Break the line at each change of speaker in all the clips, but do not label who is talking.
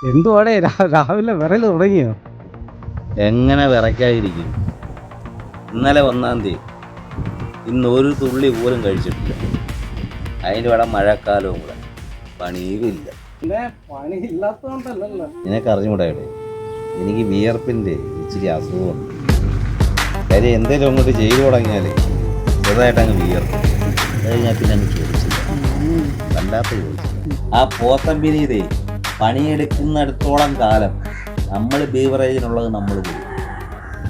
എന്തുവാടേ രാവിലെ വിറൽ തുടങ്ങിയോ?
എങ്ങനെ വിറയ്ക്കാതിരിക്കും? ഇന്നലെ 1-ാം തീയതി, ഇന്ന് ഒരു തുള്ളി പോലും കഴിച്ചിട്ടില്ല. അതിൻ്റെ ഇവിടെ മഴക്കാലവും കൂടെ, പണിയുമില്ല.
പണി ഇല്ലാത്തതുകൊണ്ടല്ലോ.
നിനക്ക് അറിഞ്ഞുകൂടെയുടെ എനിക്ക് വിയർപ്പിൻ്റെ ഇച്ചിരി അസുഖമുണ്ട്. കാര്യം എന്തെങ്കിലും അങ്ങോട്ട് ചെയ്തു തുടങ്ങിയാൽ ചെറുതായിട്ട് അങ്ങ് വിയർക്കും. അത് കഴിഞ്ഞാൽ പിന്നെ അങ്ങ് ചോദിച്ചില്ല, വല്ലാത്ത ചോദിച്ചില്ല. ആ പോത്തമ്പിനിതേ പണിയെടുക്കുന്നിടത്തോളം കാലം നമ്മൾ ബീവറേജിനുള്ളത് നമ്മൾ കൊടുക്കും.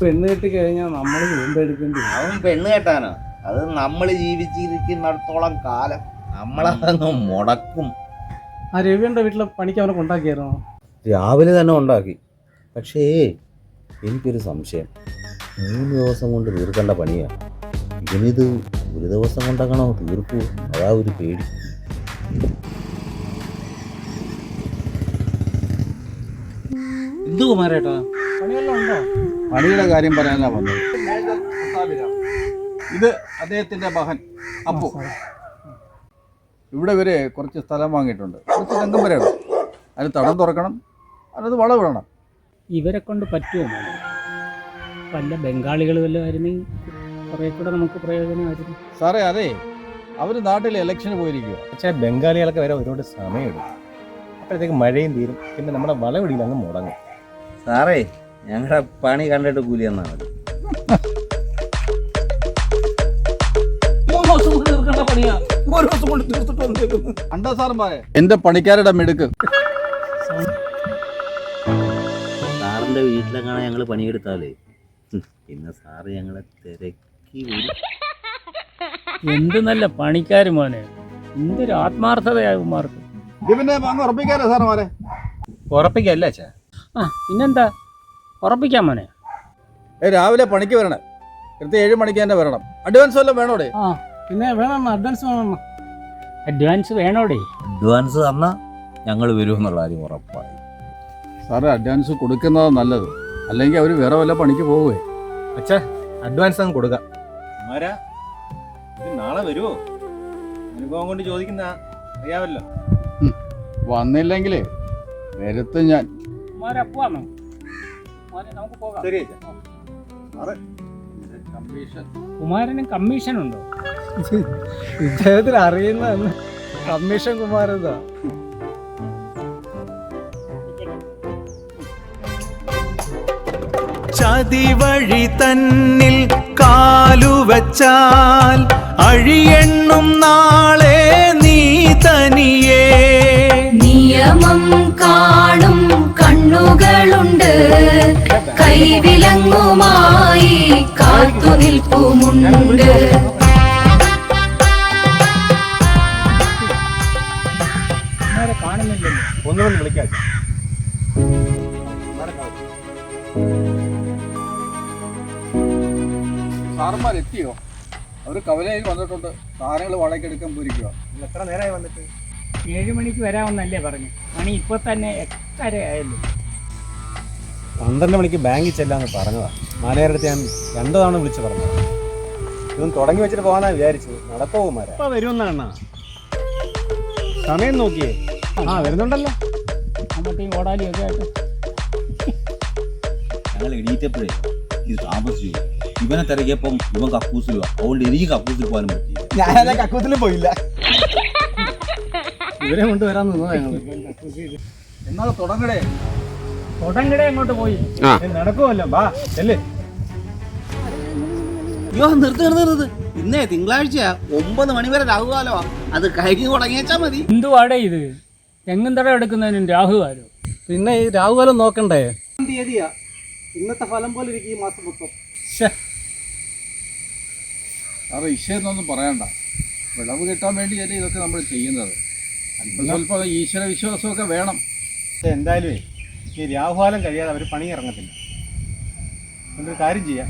പെണ്ണ് കെട്ടി കഴിഞ്ഞാൽ നമ്മൾ വീണ്ടെടുക്കേണ്ടി വരും.
അവൻ പെണ്ണ് കെട്ടാനോ? അത് നമ്മൾ ജീവിച്ചിരിക്കുന്നിടത്തോളം കാലം നമ്മളതങ്ങ് മുടക്കും.
ആ രവിയുടെ വീട്ടിലെ പണിക്ക് അവനെ കൊണ്ടാക്കിയായിരുന്നോ?
രാവിലെ തന്നെ ഉണ്ടാക്കി. പക്ഷേ എനിക്കൊരു സംശയം, 3 ദിവസം കൊണ്ട് തീർക്കേണ്ട പണിയാണ്. ഇതിനിത് ഒരു ദിവസം കൊണ്ടാക്കണോ തീർക്കൂ? അതാ ഒരു പേടി.
എന്തു കുമാരേട്ടാ?
പണിയെല്ലാം ഉണ്ടോ?
പണിയുടെ കാര്യം പറയാനാ വന്നത്. ഇത് അദ്ദേഹത്തിന്റെ മകൻ അപ്പു. ഇവിടെ ഇവര് കുറച്ച് സ്ഥലം വാങ്ങിയിട്ടുണ്ട്. കുറച്ച് രംഗം വരെയാണ്. അതിന് തടം തുറക്കണം, അതിനത് വളവിടണം.
ഇവരെ കൊണ്ട് പറ്റുമോ? വല്ല ബംഗാളികൾ വല്ലതും ആയിരുന്നെങ്കിൽ കുറേ കൂടെ നമുക്ക് പ്രയോജനമായിരുന്നു.
സാറേ, അതെ, അവർ നാട്ടിൽ ഇലക്ഷന് പോയിരിക്കുക.
പക്ഷേ ബംഗാളികളൊക്കെ വരെ ഒരുപാട് സമയമെടുക്കും. അപ്പോഴത്തേക്ക് മഴയും തീരും, പിന്നെ നമ്മുടെ വളവിടിയിൽ അങ്ങ് മുടങ്ങും.
സാറേ, ഞങ്ങളുടെ പണി കണ്ടിട്ട് കൂലി എന്നാണ് മതി.
അണ്ട സാറന്മാരെ, എന്റെ പണിക്കാരുടെ മിടുക്ക്.
സാറിന്റെ വീട്ടിലെങ്ങാണ് ഞങ്ങൾ പണിയെടുത്താലേ പിന്നെ സാറ് ഞങ്ങളെ തിരക്കി വരും.
എന്ത് നല്ല പണിക്കാർ മോനെ, എന്തൊരു ആത്മാർത്ഥതയാകുമാർക്ക്.
ഇത് പിന്നെ അങ്ങ് ഉറപ്പിക്കാനോ സാറന്മാരെ?
ഉറപ്പിക്കല്ല അച്ഛാ.
ആ പിന്നെന്താ, ഉറപ്പിക്കാം മോനെ.
രാവിലെ പണിക്ക് വരണം, കൃത്യം 7 മണിക്ക് തന്നെ വരണം. അഡ്വാൻസ് വല്ലതും വേണോടെ?
ആ പിന്നെ വേണം, അഡ്വാൻസ് വേണം.
അഡ്വാൻസ് വേണോടേ?
അഡ്വാൻസ് തന്നാൽ ഞങ്ങൾ വരുമെന്നുള്ള കാര്യം ഉറപ്പായി.
സാറ് അഡ്വാൻസ് കൊടുക്കുന്നതാണ് നല്ലത്, അല്ലെങ്കിൽ അവർ വേറെ വല്ല പണിക്ക് പോവുകയെ.
അച്ഛാ, അഡ്വാൻസ് അങ്ങ് കൊടുക്കാം.
നാളെ വരുമോ? അനുഭവം കൊണ്ട് ചോദിക്കുന്ന അറിയാമല്ലോ.
വന്നില്ലെങ്കിലേ വരുത്തും ഞാൻ.
കുമാര അപ്പുവാണോ? മോനെ നമുക്ക് പോകാം.
ശരി.
കുമാരന് കമ്മീഷൻ ഉണ്ടോ?
ഇദ്ദേഹത്തിന് അറിയുന്ന കമ്മീഷൻ കുമാരതാ.
ചതിവഴി തന്നിൽ കാലുവച്ചാൽ അഴിയെണ്ണും നാളെ നീ തനിയേ.
നിയമം കാണും കണ്ണുകളുണ്ട്, കൈവിലങ്ങുമായി കാത്തു നിൽപ്പുമുണ്ട്.
കുമാരെ കാണുന്നില്ലല്ലോ.
ഒന്നുകൊണ്ട് വിളിക്കാം.
സാറന്മാർ എത്തിയോ? അവർ കവലയിൽ വന്നിട്ടുണ്ട്. സാധനങ്ങൾ വാടകയ്ക്കെടുക്കാൻ പോയിരിക്കുക.
എത്ര നേരമായി വന്നിട്ട്?
7 മണിക്ക് വരാമെന്നല്ലേ പറഞ്ഞു. മണി ഇപ്പൊ തന്നെ 8:30 ആയല്ലോ.
12 മണിക്ക് ബാങ്കിൽ ചെല്ലാന്ന് പറഞ്ഞതാ. മാനേജരുടെ അടുത്ത് ഞാൻ 2 തവണ വിളിച്ച് പറഞ്ഞതാ. ഇതൊന്നും തുടങ്ങി വെച്ചിട്ട് പോകാനാ വിചാരിച്ചത്. നടക്കോ കുമാര?
ഇപ്പൊ വരുമെന്നാണ്
സമയം നോക്കിയേ. ആ വരുന്നുണ്ടല്ലോ.
മമ്മൂട്ടിയും കോടാലിയൊക്കെ ആയിട്ട്.
ഞങ്ങൾ എണീറ്റപ്പോഴേ ഇത് താമസിച്ചു. ഇവനെ തിരക്കിയപ്പം ഇവൻ കക്കൂസിൽ പോവാ. അതുകൊണ്ട് എനിക്ക് കക്കൂസിൽ പോകാനും പറ്റി.
ഞാൻ കക്കൂസിലും പോയില്ല.
ഇവരെ കൊണ്ടുവരാൻ നിന്നതാ ഞങ്ങള്.
എന്നാൽ തുടങ്ങടേ.
കൊടങ്കടെ അങ്ങോട്ട് പോയി.
നടക്കുമല്ലോ, ബാ ചെല്ലേ.
അയ്യോ, നിർത്ത്. ഇന്നേ തിങ്കളാഴ്ച 9 മണി വരെ രാഹുകാലോ. അത് കഴിഞ്ഞ് തുടങ്ങിയാച്ചാ മതി.
എന്തുവാടേ ഇത്? തെങ്ങും തടം എടുക്കുന്നതിനും രാഹുകാലോ?
പിന്നെ ഈ രാഹുകാലം നോക്കണ്ടേ? തീയതിയാ. ഇന്നത്തെ ഫലം പോലെ ഇരിക്കും ഈ മാസം മൊത്തം.
സാറ് ഇഷ്യൊന്നും പറയണ്ട. വിളവ് കിട്ടാൻ വേണ്ടിയല്ലേ ഇതൊക്കെ നമ്മൾ ചെയ്യുന്നത്. സ്വല്പം ഈശ്വര വിശ്വാസമൊക്കെ വേണം.
പക്ഷെ എന്തായാലും ഈ രാഹുകാലം കഴിയാതെ അവർ പണി ഇറങ്ങത്തില്ല. അതുകൊണ്ടൊരു കാര്യം ചെയ്യാം,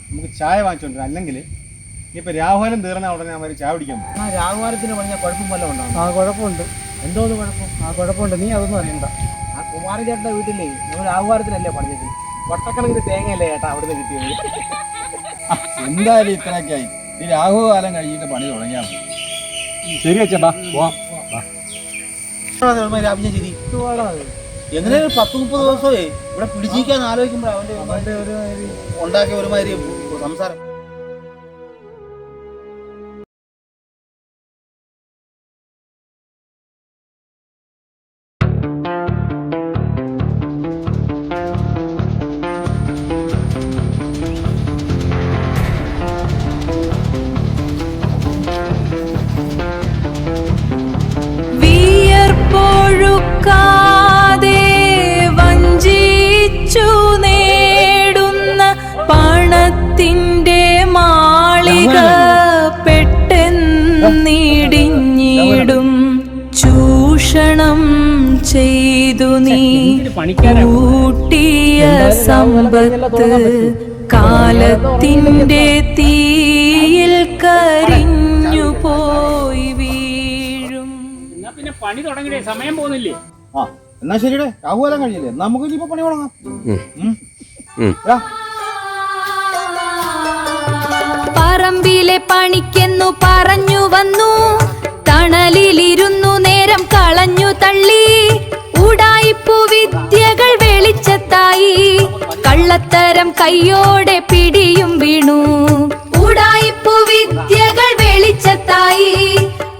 നമുക്ക് ചായ വാങ്ങിച്ചോണ്ടിരാം. അല്ലെങ്കിൽ ഇനിയിപ്പോൾ രാഹുകാലം തീർന്നാൽ ഉടനെ അവർ ചായ കുടിക്കാൻ പോകും.
ആ രാഹുകാലത്തിന് പറഞ്ഞാൽ കുഴപ്പം വല്ലതും ഉണ്ടാവും.
ആ കുഴപ്പമുണ്ട്.
എന്തോന്ന് കുഴപ്പം?
ആ കുഴപ്പമുണ്ട്, നീ അതൊന്നും അറിയണ്ട.
ആ കുമാരചേട്ടൻ്റെ വീട്ടിലേ നമ്മൾ രാഹുകാലത്തിനല്ലേ പറഞ്ഞത്. വട്ടക്കണക്കിന് തേങ്ങയല്ലേ ചേട്ടാ അവിടുന്ന് കിട്ടിയത്.
എന്തായാലും ഇത്രയൊക്കെ ആയി. ഈ രാഹുകാലം കഴിഞ്ഞിട്ട് പണി തുടങ്ങിയാൽ മതി.
ശരി അച്ഛാ, ബാ പോവാം.
രാവിലെ ശരി.
എങ്ങനെ 10-30 ദിവസമേ ഇവിടെ പിടിച്ചിരിക്കാൻ ആലോചിക്കുമ്പോൾ അവന്റെ ഒരു ഉണ്ടാക്കിയ ഒരുമാതിരി സംസാരം.
വിയർപ്പൊഴുക്കാതെ വഞ്ചിച്ചു നേടുന്ന പണത്തിൻ്റെ മാളിക പെട്ടെന്നിടിഞ്ഞിടും. ചൂഷണം ചെയ്തു നീ കൂട്ടിയ സമ്പത്ത് കാലത്തിൻ്റെ തീയിൽ കരിഞ്ഞു പോയി വീഴും.
എന്നാ പിന്നെ പണി തുടങ്ങിയേ, സമയം പോകുന്നില്ലേ?
ആ എന്നാ ശരിയുടെ രാഹുകാലം കഴിഞ്ഞില്ലേ, നമുക്ക് ഇനിയിപ്പോ പണി തുടങ്ങാം.
പറമ്പിലെ പണിക്കെന്നു പറഞ്ഞു വന്നു, തണലിലിരുന്നു നേരം കളഞ്ഞു തള്ളി. ഉടായിപ്പു വിദ്യകൾ വെളിച്ചത്തായി, കള്ളത്തരം കയ്യോടെ പിടിയും വീണു. ഉടായിപ്പു വിദ്യകൾ വെളിച്ചത്തായി,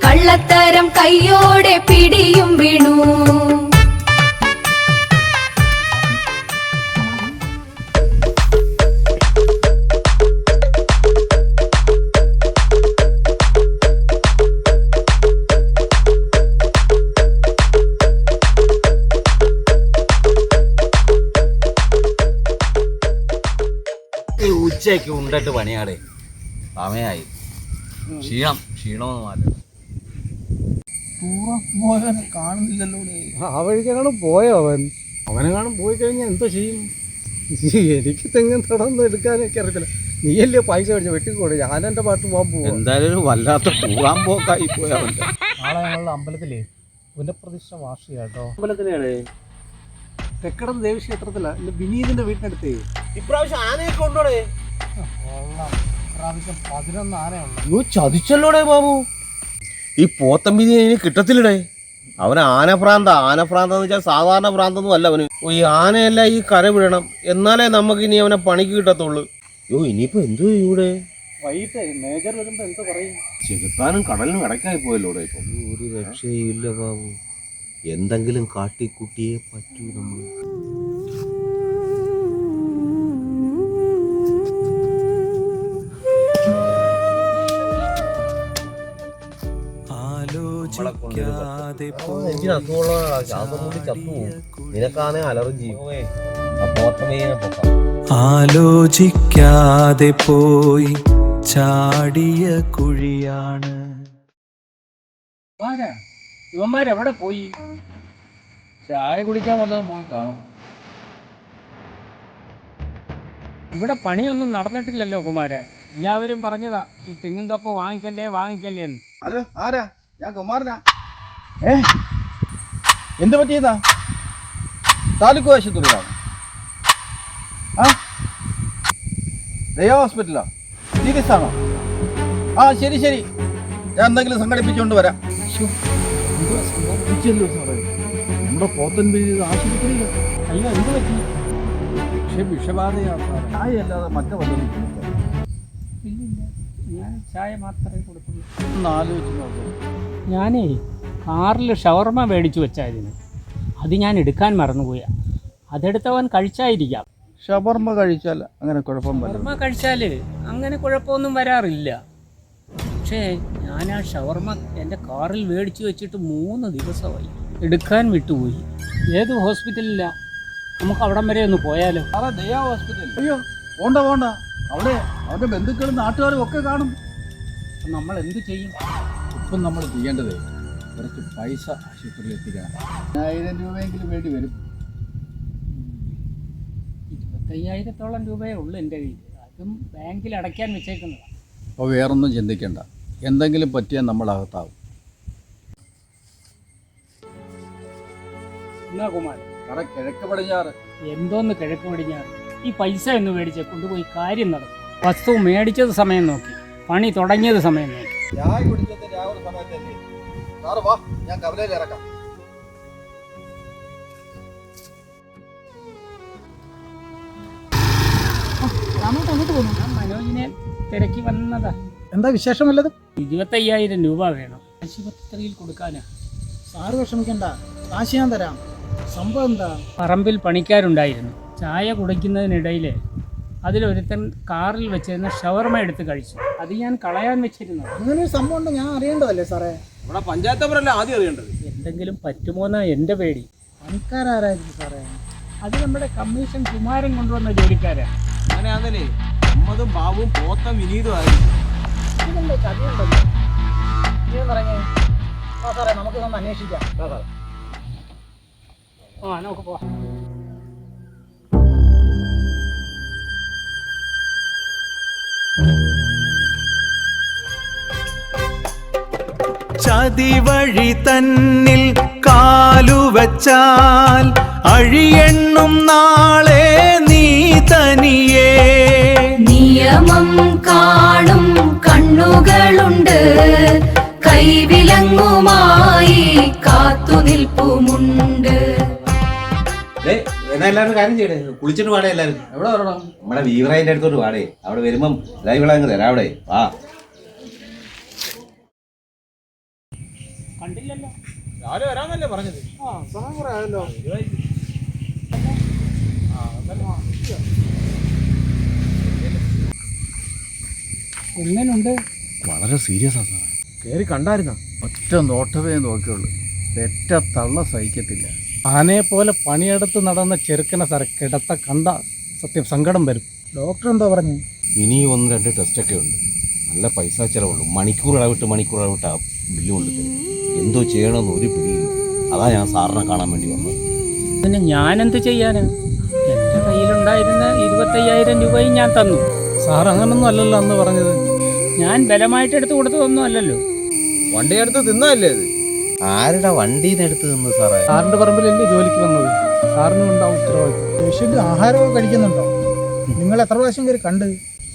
കള്ളത്തരം കയ്യോടെ പിടിയും വീണു.
ഉച്ചയ്ക്ക് ഉണ്ടിട്ട് പണിയാടേ, സമയമായി. ക്ഷീണമെന്ന് മാറ്റം.
കാണുന്നില്ലല്ലോ.
ആ വഴിക്കെങ്ങാനും പോയോ അവനെങ്ങാനും പോയി കഴിഞ്ഞാൽ എന്തോ ചെയ്യും? എനിക്ക് തെങ്ങും തടൊന്നും എടുക്കാനൊക്കെ അറിയത്തില്ല. നീയല്ലേ പൈസ മേടിച്ച് വെട്ടിക്കൂടെ, ഞാൻ എൻ്റെ പാട്ട് പോകാൻ പോവാ.
എന്തായാലും ഒരു വല്ലാത്ത പൂവാൻ പോക്കായി പോയവൻ്റെ.
നാളെ ഞങ്ങളുടെ അമ്പലത്തിലേ പുനഃപ്രതിഷ്ഠ വാർഷിക കേട്ടോ.
അമ്പലത്തിലാണ്
തെക്കടം ദേവീക്ഷേത്രത്തിലാണ് എൻ്റെ വിനീതിൻ്റെ വീട്ടിനടുത്തേ.
ഇപ്രാവശ്യം ആനയൊക്കെ ഉണ്ടോടെ?
പ്രാവശ്യം 11 ആനയുണ്ട്.
ചതിച്ചല്ലോടെ ബാബു. ഈ പോത്തമ്പിനി ഇനി കിട്ടത്തില്ലടേ. അവന് ആനഭ്രാന്തെന്ന് വെച്ചാൽ സാധാരണ ഭ്രാന്തൊന്നും അല്ല അവന്. ഈ ആനയെല്ലാം ഈ കര വിടണം, എന്നാലേ നമുക്ക് ഇനി അവനെ പണിക്ക് കിട്ടത്തുള്ളൂ. ഇനിയിപ്പോ എന്തോ ഇവിടെ
വൈകിട്ട് മേജർ വരുമ്പോ എന്താ പറയും?
ചെകുത്താനും കടലിനും ഇടയ്ക്കായി പോയല്ലോടെ. ഇപ്പൊ ഒരു രക്ഷയില്ല ബാബു. എന്തെങ്കിലും കാട്ടിക്കുട്ടിയേ പറ്റൂ നമ്മൾ. എനിക്ക് അസുഖമുള്ളതാ, ശ്വാസം മുട്ടി ചത്തുപോകും. നിനക്കാണെ അലർജി.
ആലോചിക്കാതെ പോയി ചാടിയ കുഴിയാണ്.
ഇവന്മാരെവിടെ പോയി?
ചായ കുടിക്കാൻ വല്ലതും പോയി കാണും.
ഇവിടെ പണിയൊന്നും നടന്നിട്ടില്ലല്ലോ കുമാരെ. എല്ലാവരും പറഞ്ഞതാ ഈ തെങ്ങും തൊപ്പ് വാങ്ങിക്കല്ലേ എന്ന്.
ഹലോ, ആരാ? ഞാൻ കുമാരനാ. എന്ത് പറ്റിയതാ? താലൂക്ക് ആശുപത്രിയിലാണ്. ആ ദയ ഹോസ്പിറ്റലോ? സീരിയസ് ആണോ? ആ ശരി, ഞാൻ എന്തെങ്കിലും സംഘടിപ്പിച്ചുകൊണ്ട് വരാം. നമ്മുടെ പോത്തൻപേരി ആശുപത്രിയില്ല.
അയ്യോ, എന്ത് പറ്റി?
പക്ഷെ വിഷബാധയാണ്. ചായ അല്ലാതെ മറ്റേ വല്ലതും
ഇല്ലില്ല, ഞാൻ ചായ മാത്രമേ കൊടുക്കുള്ളൂ.
ഒന്ന് ആലോചിച്ച് നോക്കാം.
ഞാനേ കാറിൽ ഷവർമ മേടിച്ചു വെച്ചായിരുന്നു. അത് ഞാൻ എടുക്കാൻ മറന്നുപോയാ. അതെടുത്തവൻ കഴിച്ചായിരിക്കാം.
ഷവർമ കഴിച്ചാൽ അങ്ങനെ കുഴപ്പം വരും.
ഷവർമ കഴിച്ചാൽ അങ്ങനെ കുഴപ്പമൊന്നും വരാറില്ല. പക്ഷേ ഞാൻ ആ ഷവർമ എൻ്റെ കാറിൽ മേടിച്ചു വെച്ചിട്ട് 3 ദിവസമായി. എടുക്കാൻ വിട്ടുപോയി. ഏത് ഹോസ്പിറ്റലിലാണ്? നമുക്ക് അവിടം വരെ ഒന്ന് പോയാലോ?
സാറേ, ദയ ഹോസ്പിറ്റൽ. അയ്യോ, പോണ്ട. അവിടെ അവരുടെ ബന്ധുക്കളും നാട്ടുകാരും ഒക്കെ കാണും.
നമ്മൾ എന്ത് ചെയ്യും?
ഇപ്പം നമ്മൾ ചെയ്യേണ്ടത് കുറച്ച് പൈസ ആശുപത്രിയിൽ എത്തിക്കണം. 1000 രൂപയെങ്കിലും വേണ്ടി വരും.
25,000-ഓളം രൂപയേ ഉള്ളൂ എൻ്റെ കയ്യിൽ. അതും ബാങ്കിൽ അടയ്ക്കാൻ വെച്ചേക്കുന്നതാണ്.
അപ്പോൾ വേറൊന്നും ചിന്തിക്കേണ്ട. എന്തെങ്കിലും പറ്റിയാൽ നമ്മളകത്താവും.
എന്നാ കുമാരൻ,
സാറേ, കിഴക്ക് പടിഞ്ഞാറ്.
എന്തോന്ന് കിഴക്ക് പടിഞ്ഞാറ്? ഈ പൈസ എന്ന് മേടിച്ച് കൊണ്ടുപോയി കാര്യം നടക്കും. വസ്തു മേടിച്ചത് സമയം നോക്കി, പണി തുടങ്ങിയത് സമയം നോക്കി.
ചായ കുടിച്ചത് രാവിലെ സമയത്തല്ലേ? സാറ് വാ, ഞാൻ കവലയിൽ ഇറക്കാം.
അങ്ങോട്ട് പോകുന്നു.
ഞാൻ മനോജിനെ തിരക്കി വന്നതാ.
എന്താ വിശേഷമല്ലത്?
25,000 രൂപ വേണം ആശുപത്രിയിൽ കൊടുക്കാനാ.
സാറ് വിഷമിക്കണ്ട, കാശ് ഞാൻ തരാം. സംഭവം എന്താ?
പറമ്പിൽ പണിക്കാരുണ്ടായിരുന്നു. ചായ കുടിക്കുന്നതിനിടയിൽ അതിലൊരുത്തൻ കാറിൽ വെച്ചിരുന്ന ഷവർമ എടുത്ത് കഴിച്ചു. അത് ഞാൻ കളയാൻ വെച്ചിരുന്നു.
അങ്ങനെ ഒരു സംഭവം ഉണ്ട്, ഞാൻ അറിയേണ്ടതല്ലേ സാറേ?
നമ്മുടെ പഞ്ചായത്ത് അവരല്ലേ ആദ്യം അറിയേണ്ടത്.
എന്തെങ്കിലും പറ്റുമോന്നാ എൻ്റെ പേടി.
പണിക്കാരായിരിക്കും സാറേ?
അത് നമ്മുടെ കമ്മീഷൻ കുമാരൻ കൊണ്ടുവന്ന ജോലിക്കാരാണ്.
അങ്ങനെയാണല്ലേ അമ്മതും ബാബുവും പോത്തം വിനീതും ആയിരുന്നു.
ഇതിന്റെ ചതിയുണ്ടല്ലോ. ഇതെന്ന് പറഞ്ഞേ സാറേ, നമുക്ക് ഒന്ന് അന്വേഷിക്കാം.
നമുക്ക് പോവാം.
ചതിവഴി തന്നിൽ കാലുവച്ചാൽ അഴിയെണ്ണും നാളെ നീ തനിയേ.
നിയമം കാണും കണ്ണുകളുണ്ട്, കൈവിലങ്ങുമായി കാത്തുനിൽപ്പുമുണ്ട്.
എന്നാ എല്ലാവരും കാര്യം ചെയ്യണേ, കുളിച്ചിട്ട് പാടേ എല്ലാവരും.
എവിടെ വരണം?
നമ്മുടെ വീവറായിൻ്റെ അടുത്തോട്ട് പാടേ. അവിടെ വരുമ്പം ലൈവിളങ്ങ് തരാം. അവിടെ വാ.
കണ്ടില്ലല്ലോ.
രാവിലെ വരാന്നല്ലേ പറഞ്ഞത്?
സമയം കുറേ ആയല്ലോ.
എങ്ങനുണ്ട്?
വളരെ സീരിയസ് ആണ് സാറേ.
കയറി കണ്ടായിരുന്നോ?
ഒറ്റ നോട്ടമേ നോക്കിയുള്ളൂ. പെറ്റ തള്ള സഹിക്കത്തില്ല.
ആനയെ പോലെ പണിയെടുത്ത് നടന്ന ചെറുക്കനെ സാറേ കിടത്ത കണ്ട സത്യം സങ്കടം വരും. ഡോക്ടർ എന്താ പറഞ്ഞു?
ഇനിയും 1-2 ടെസ്റ്റൊക്കെ ഉണ്ട്. നല്ല പൈസ ചിലവുള്ളൂ. മണിക്കൂർ ഇടവിട്ട് ആ ബില്ല് കൊണ്ട് തരും. എന്തോ ചെയ്യണമെന്ന് ഒരു പിടിയില്ല. അതാ ഞാൻ സാറിനെ കാണാൻ വേണ്ടി വന്നത്.
പിന്നെ ഞാനെന്ത് ചെയ്യാനാ? എൻ്റെ കയ്യിലുണ്ടായിരുന്ന 25,000 രൂപയും ഞാൻ തന്നു.
സാർ അങ്ങനൊന്നും അല്ലല്ലോ അന്ന് പറഞ്ഞത്.
ഞാൻ ബലമായിട്ട് എടുത്ത് കൊടുത്തതൊന്നും അല്ലല്ലോ.
വണ്ടി എടുത്ത് തിന്നല്ലേ അത്?
ആരുടെ വണ്ടിയിൽ എടുത്ത് നിന്ന് സാറേ?
സാറിന്റെ പറമ്പിലല്ലേ ജോലിക്ക് വന്നത്? സാറിനും ഉണ്ടാവും ഉത്തരവാദിത്വം. പേഷ്യന്റ് ആഹാരമൊക്കെ കഴിക്കുന്നുണ്ടോ? നിങ്ങൾ എത്ര പ്രാവശ്യം കയറി കണ്ട്?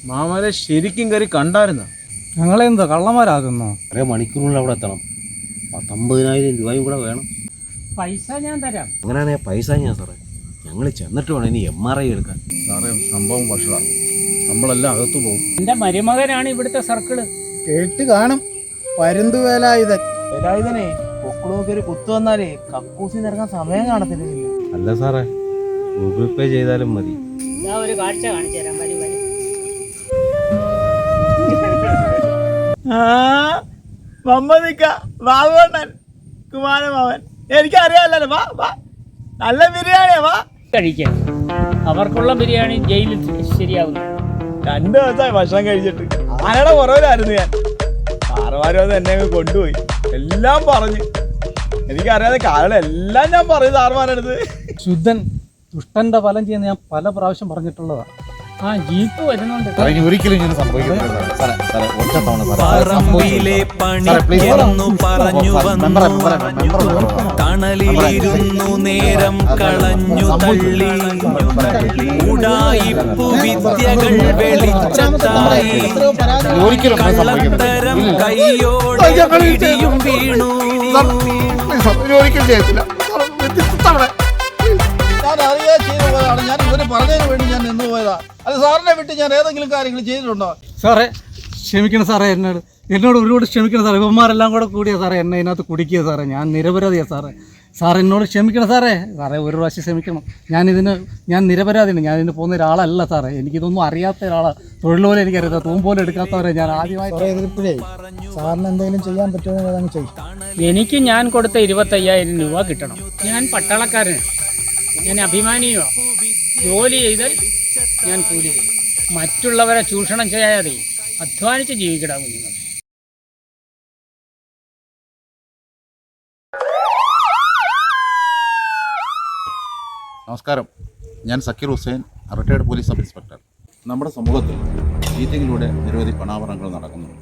മാമരെ ശരിക്കും കയറി കണ്ടായിരുന്ന?
ഞങ്ങളെന്താ കള്ളന്മാരാകുന്നോ?
ഒരേ മണിക്കൂറിനുള്ളിൽ അവിടെ എത്തണം. 19,000 രൂപയും കൂടെ വേണം.
പൈസ ഞാൻ തരാം.
അങ്ങനെയാണെങ്കിൽ പൈസ ഞാൻ സാറേ. ഞങ്ങൾ ചെന്നിട്ട് വേണം ഇനി MRI എടുക്കാൻ.
സാറേ സംഭവം വഷളാണ്. നമ്മളെല്ലാം അകത്തു പോകും.
എൻ്റെ മരുമകനാണ് ഇവിടുത്തെ സർക്കിള്.
കേട്ട് കാണും. പരുന്തുവേലായുധൻ.
വേലായുധനെ പൊക്കിളൊക്കെ ഒരു കുത്തു വന്നാലേ കക്കൂസിൽ നിറങ്ങാൻ സമയം കാണത്തില്ല.
അല്ല സാറേ, ഗൂഗിൾ പേ ചെയ്താലും മതി.
ഞാൻ ഒരു കാഴ്ച കാണിച്ചു തരാം. വരി വരി.
മമ്മദിക്ക ബാബുണ്ണൻ കുമാരമാവൻ എനിക്കറിയാമല്ലോ. വാ വാ, നല്ല ബിരിയാണിയാ. വാ
കഴിക്കാൻ അവർക്കുള്ള ബിരിയാണി ജയിലിൽ ശരിയാവുന്നു.
2 ദിവസമായി ഭക്ഷണം കഴിച്ചിട്ട്. ആനയുടെ പുറകിലായിരുന്നു ഞാൻ. സാറുമാരും അത് എന്നെ അങ്ങ് കൊണ്ടുപോയി. എല്ലാം പറഞ്ഞു. എനിക്കറിയാതെ കാരണം എല്ലാം ഞാൻ പറയും സാറുമാരെടുത്ത്.
ശുദ്ധൻ ദുഷ്ടന്റെ ഫലം ചെയ്യുന്ന ഞാൻ പല പ്രാവശ്യം പറഞ്ഞിട്ടുള്ളതാണ്.
ആ ജീപ്പ് വരുന്നുണ്ട്.
ഒരിക്കലും ഇങ്ങനെ സംഭവിക്കത്തില്ല സാറേ. സാറേ ഒറ്റ തവണ
പറമ്പിലെ പണിക്കെന്നു പറഞ്ഞു വന്നു, തണലിലിരുന്നു നേരം കളഞ്ഞു തള്ളി. ഉഡായിപ്പു വിദ്യകൾ വെളിച്ചത്തായി, കള്ളത്തരം കൈയോടെ പിടിയും വീണു.
ഒരിക്കലും ചെയ്യത്തില്ല.
ഞാൻ അറിയാതെ ചെയ്തു പോയതാണ്. ഞാൻ ഇവര് പറഞ്ഞതിന് വേണ്ടി ഞാൻ നിന്ന് പോയതാ. അത് സാറിനെ വിട്ട് ഞാൻ ഏതെങ്കിലും കാര്യങ്ങൾ ചെയ്തിട്ടുണ്ടോ?
സാറേ ക്ഷമിക്കണം സാറേ, എന്നോട് ഒരുപാട് ക്ഷമിക്കണം സാറേ. ഇവന്മാരെല്ലാം കൂടെ കൂടിയാ സാറേ എന്നെ ഇതിനകത്ത് കുടിക്കുക സാറേ. ഞാൻ നിരപരാധിയാണ് സാറേ. സാർ എന്നോട് ക്ഷമിക്കണം സാറേ. സാറേ ഒരു പ്രാവശ്യം ക്ഷമിക്കണം. ഞാൻ നിരപരാധിയാണ്. ഞാൻ ഇതിന് പോകുന്ന ഒരാളല്ല സാറേ. എനിക്കിതൊന്നും അറിയാത്ത ഒരാളാണ്. തൊഴിൽ പോലും എനിക്കറിയാത്ത, തൂം പോലും എടുക്കാത്തവരെ ഞാൻ ആദ്യമായിട്ട്. സാറിന് എന്തെങ്കിലും ചെയ്യാൻ പറ്റുമോ? ചെയ്യും.
എനിക്ക് ഞാൻ കൊടുത്ത 25,000 രൂപ കിട്ടണം. ഞാൻ പട്ടാളക്കാരനാണ്. ഞാൻ അഭിമാനിയോ. ജോലി ചെയ്താൽ ഞാൻ കൂലി തരും. മറ്റുള്ളവരെ ചൂഷണം ചെയ്യാതെ അധ്വാനിച്ച് ജീവിക്കണം കുഞ്ഞുങ്ങൾ.
നമസ്കാരം, ഞാൻ Zakir Hussain, retired police sub inspector. നമ്മുടെ സമൂഹത്തിൽ ചീറ്റിങ്ങിലൂടെ നിരവധി പണാഭരണങ്ങൾ നടക്കുന്നുണ്ട്.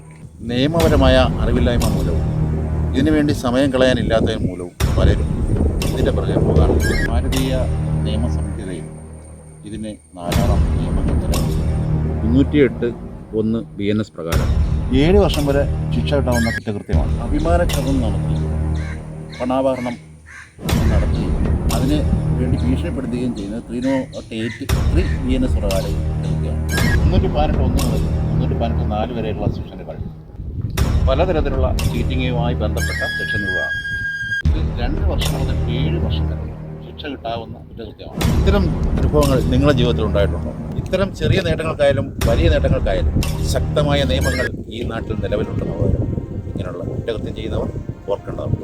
നിയമപരമായ അറിവില്ലായ്മ മൂലവും ഇതിനുവേണ്ടി സമയം കളയാനില്ലാത്തതിന് മൂലവും പലരും ഇതിൻ്റെ പുറകെ പോകാറുണ്ട്. ഭാരതീയ നിയമസംഹിതയിൽ ഇതിന് 4-ാം നിയമങ്ങൾ നിലവിലുണ്ട്. 308(1) BNS പ്രകാരം 7 വർഷം വരെ ശിക്ഷ കിട്ടാവുന്ന കുറ്റകൃത്യമാണ്. അഭിമാനക്ഷതം നടത്തി പണാഭരണം നടത്തി അതിന് വേണ്ടി ഭീഷണിപ്പെടുത്തുകയും ചെയ്യുന്നത് 308(3) BNS പ്രകാരം എടുക്കുകയാണ്. 318(1) മുതൽ 318(4) വരെയുള്ള സെക്ഷനുകൾ പലതരത്തിലുള്ള ചീറ്റിങ്ങുമായി ബന്ധപ്പെട്ട സെക്ഷനുകളാണ്. ഇത് 2 വർഷം മുതൽ 7 വർഷം വരെ ശിക്ഷ കിട്ടാവുന്ന കുറ്റകൃത്യമാണ്. ഇത്തരം അനുഭവങ്ങൾ നിങ്ങളുടെ ജീവിതത്തിൽ ഉണ്ടായിട്ടുണ്ടോ? ഇത്തരം ചെറിയ നേട്ടങ്ങൾക്കായാലും വലിയ നേട്ടങ്ങൾക്കായാലും ശക്തമായ നിയമങ്ങൾ ഈ നാട്ടിൽ നിലവിലുണ്ടെന്ന് ഇങ്ങനെയുള്ള കുറ്റകൃത്യം ചെയ്യുന്നവർ ഓർക്കേണ്ടതാണ്.